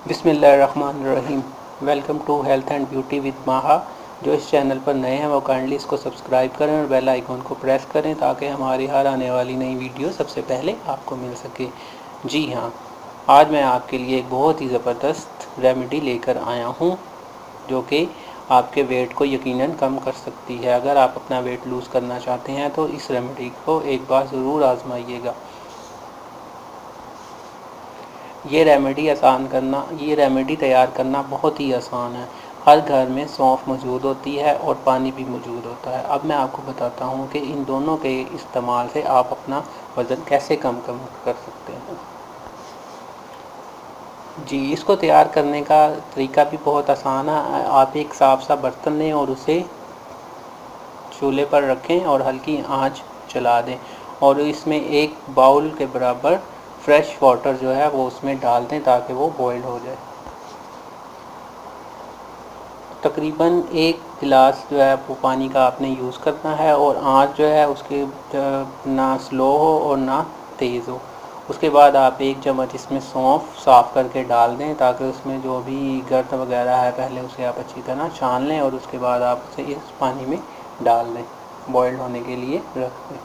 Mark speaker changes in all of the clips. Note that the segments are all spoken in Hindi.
Speaker 1: बिस्मिल्लाहिर्रहमानिर्रहीम। Welcome to health and beauty with Maha. जो इस चैनल पर नए हैं वो काइंडली इसको सब्सक्राइब करें और बेल आइकन को प्रेस करें ताकि हमारी हर आने वाली नई वीडियो सबसे पहले आपको मिल सके। जी हाँ, आज मैं आपके लिए एक बहुत ही ज़बरदस्त रेमेडी लेकर आया हूँ जो कि आपके वेट को यकीनन कम कर सकती है। अगर आप अपना वेट लूज़ करना चाहते हैं तो इस रेमेडी को एक बार ज़रूर आजमाइएगा। ये रेमेडी तैयार करना बहुत ही आसान है। हर घर में सौंफ मौजूद होती है और पानी भी मौजूद होता है। अब मैं आपको बताता हूँ कि इन दोनों के इस्तेमाल से आप अपना वज़न कैसे कम कर सकते हैं। जी, इसको तैयार करने का तरीका भी बहुत आसान है। आप एक साफ सा बर्तन लें और उसे चूल्हे पर रखें और हल्की आंच चला दें और इसमें एक बाउल के बराबर फ्रेश वाटर जो है वो उसमें डाल दें ताकि वो बॉयल हो जाए। तकरीबन एक गिलास जो है वो पानी का आपने यूज़ करना है और आंच जो है उसके ना स्लो हो और ना तेज़ हो। उसके बाद आप एक चम्मच इसमें सौंफ साफ़ करके डाल दें ताकि उसमें जो भी गर्द वगैरह है पहले उसे आप अच्छी तरह छान लें और उसके बाद आप उसे इस पानी में डाल दें, बॉयल होने के लिए रख दें।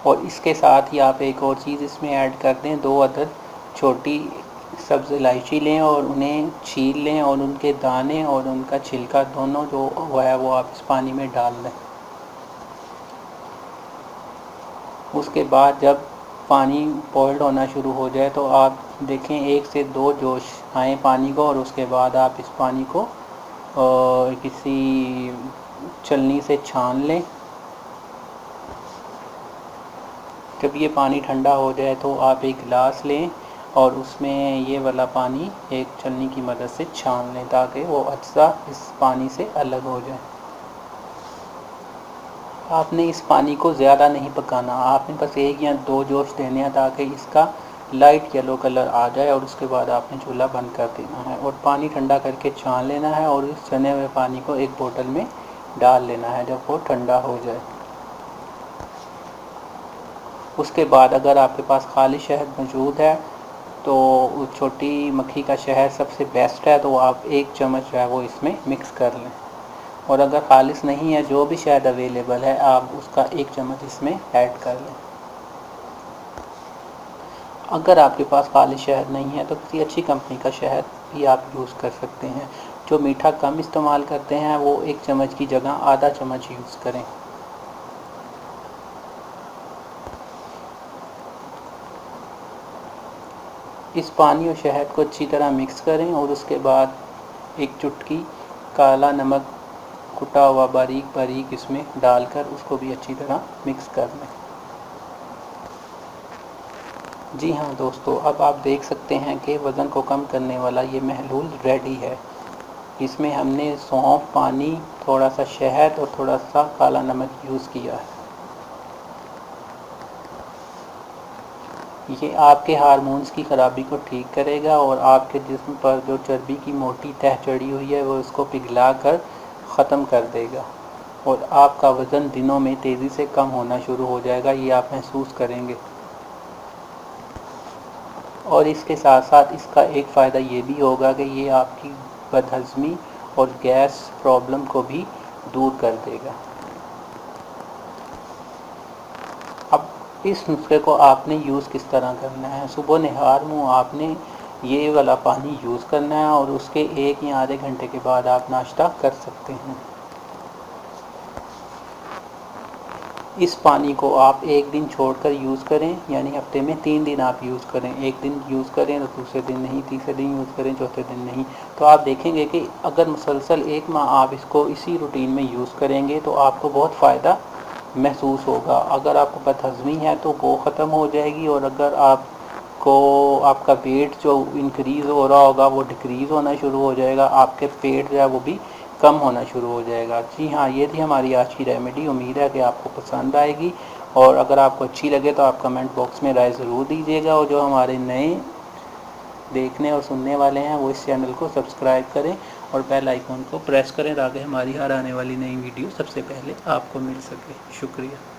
Speaker 1: और इसके साथ ही आप एक और चीज़ इसमें ऐड कर दें, 2 अदद छोटी सब्ज़ इलायची लें और उन्हें छील लें और उनके दाने और उनका छिलका दोनों जो है वो आप इस पानी में डाल दें। उसके बाद जब पानी बॉइल्ड होना शुरू हो जाए तो आप देखें 1 से 2 जोश आए पानी को और उसके बाद आप इस पानी को किसी छलनी से छान लें। जब ये पानी ठंडा हो जाए तो आप एक गिलास लें और उसमें ये वाला पानी एक छलनी की मदद से छान लें ताकि वो अज्जा इस पानी से अलग हो जाए। आपने इस पानी को ज़्यादा नहीं पकाना, आपने बस 1 या 2 जोश देने हैं ताकि इसका लाइट येलो कलर आ जाए और उसके बाद आपने चूल्हा बंद कर देना है और पानी ठंडा करके छान लेना है और इस छने हुए पानी को एक बोतल में डाल लेना है जब वो ठंडा हो जाए। उसके बाद अगर आपके पास खाली शहद मौजूद है तो छोटी मक्खी का शहद सबसे बेस्ट है, तो आप 1 चम्मच जो है वो इसमें मिक्स कर लें। और अगर खालिस नहीं है, जो भी शहद अवेलेबल है आप उसका 1 चम्मच इसमें ऐड कर लें। अगर आपके पास खालिस शहद नहीं है तो किसी अच्छी कंपनी का शहद भी आप यूज़ कर सकते हैं। जो मीठा कम इस्तेमाल करते हैं वो 1 चम्मच की जगह आधा चम्मच यूज़ करें। इस पानी और शहद को अच्छी तरह मिक्स करें और उसके बाद एक चुटकी काला नमक कुटा हुआ बारीक बारीक इसमें डालकर उसको भी अच्छी तरह मिक्स कर लें। जी हाँ दोस्तों, अब आप देख सकते हैं कि वज़न को कम करने वाला ये महलूल रेडी है। इसमें हमने सौंफ, पानी, थोड़ा सा शहद और थोड़ा सा काला नमक यूज़ किया है। ये आपके हार्मोन्स की ख़राबी को ठीक करेगा और आपके जिस्म पर जो चर्बी की मोटी तह चढ़ी हुई है वो इसको पिघला कर ख़त्म कर देगा और आपका वज़न दिनों में तेज़ी से कम होना शुरू हो जाएगा, ये आप महसूस करेंगे। और इसके साथ साथ इसका एक फ़ायदा ये भी होगा कि ये आपकी बदहज़मी और गैस प्रॉब्लम को भी दूर कर देगा। अब इस नुस्खे को आपने यूज़ किस तरह करना है। सुबह नहार मुँह आपने ये वाला पानी यूज़ करना है और उसके 1 या आधे घंटे के बाद आप नाश्ता कर सकते हैं। इस पानी को आप 1 दिन छोड़कर यूज़ करें, यानी हफ्ते में 3 दिन आप यूज़ करें। 1 दिन यूज़ करें तो दूसरे दिन नहीं, तीसरे दिन यूज़ करें, चौथे दिन नहीं। तो आप देखेंगे कि अगर मुसलसल 1 माह आप इसको इसी रूटीन में यूज़ करेंगे तो आपको बहुत फ़ायदा महसूस होगा। अगर आपको बदहज़मी है तो वो ख़त्म हो जाएगी और अगर आपका वेट जो इंक्रीज़ हो रहा होगा वो डिक्रीज़ होना शुरू हो जाएगा। आपके पेट जो है वो भी कम होना शुरू हो जाएगा। जी हाँ, ये थी हमारी आज की रेमेडी। उम्मीद है कि आपको पसंद आएगी और अगर आपको अच्छी लगे तो आप कमेंट बॉक्स में राय ज़रूर दीजिएगा और जो हमारे नए देखने और सुनने वाले हैं वो इस चैनल को सब्सक्राइब करें और बेल आइकन को प्रेस करें ताकि हमारी हर आने वाली नई वीडियो सबसे पहले आपको मिल सके। शुक्रिया।